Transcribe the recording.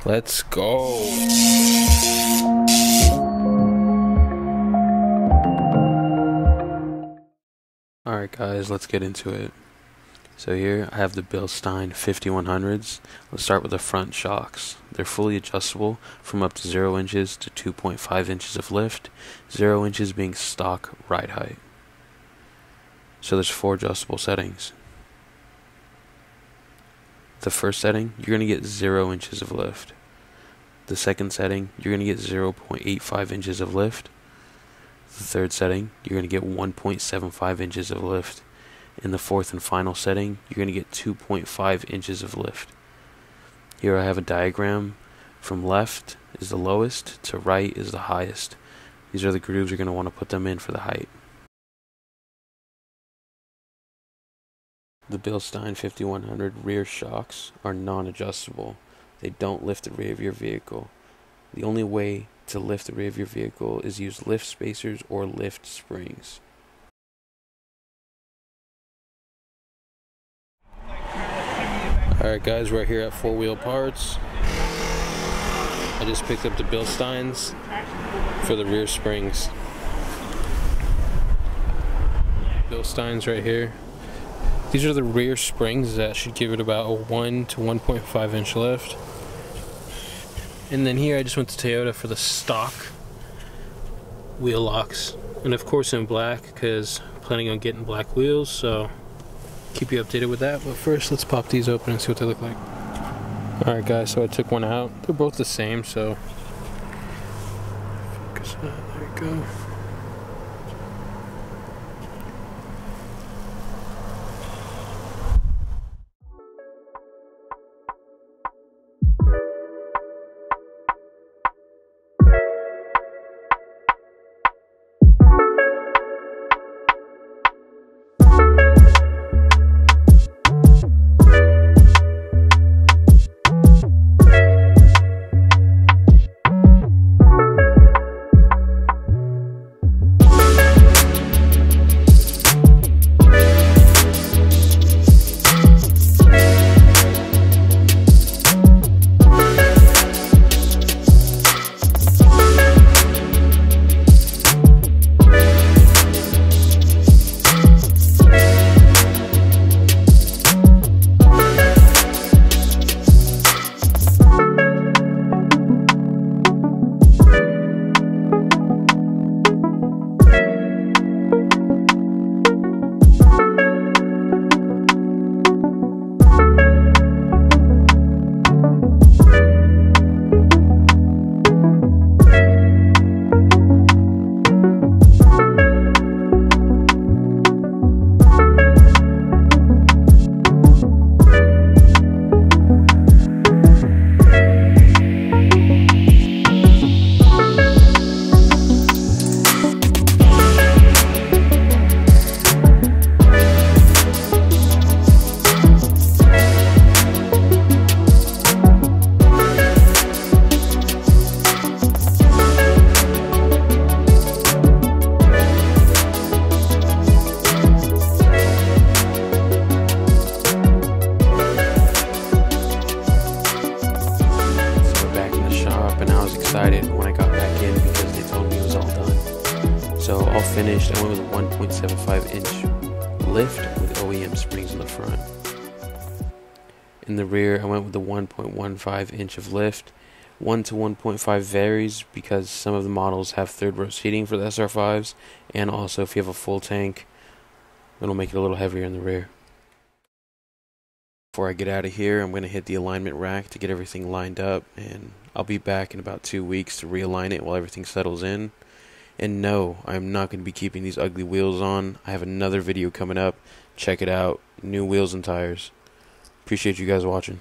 Let's go. Alright guys, let's get into it. So here I have the Bilstein 5100s. Let's start with the front shocks. They're fully adjustable from up to 0 inches to 2.5 inches of lift, 0 inches being stock ride height. So there's 4 adjustable settings. The first setting, you're going to get 0 inches of lift. The second setting, you're going to get 0.85 inches of lift. The third setting, you're going to get 1.75 inches of lift. In the fourth and final setting, you're going to get 2.5 inches of lift. Here I have a diagram. From left is the lowest to right is the highest. These are the grooves you're going to want to put them in for the height. The Bilstein 5100 rear shocks are non-adjustable. They don't lift the rear of your vehicle. The only way to lift the rear of your vehicle is use lift spacers or lift springs. Alright guys, we're here at 4 Wheel Parts. I just picked up the Bilsteins for the rear springs. Bilsteins right here. These are the rear springs that should give it about a 1 to 1.5 inch lift. And then here I just went to Toyota for the stock wheel locks. And of course in black, because I'm planning on getting black wheels, so keep you updated with that. But first let's pop these open and see what they look like. Alright guys, so I took one out. They're both the same, so focus on that. There you go. Excited when I got back in because they told me it was all done. So all finished, I went with a 1.75 inch lift with OEM springs in the front. In the rear, I went with the 1.15 inch of lift. 1 to 1.5 varies because some of the models have third row seating for the SR5s, and also if you have a full tank, it'll make it a little heavier in the rear. Before I get out of here, I'm going to hit the alignment rack to get everything lined up, and I'll be back in about 2 weeks to realign it while everything settles in. And no, I'm not going to be keeping these ugly wheels on. I have another video coming up. Check it out. New wheels and tires. Appreciate you guys watching.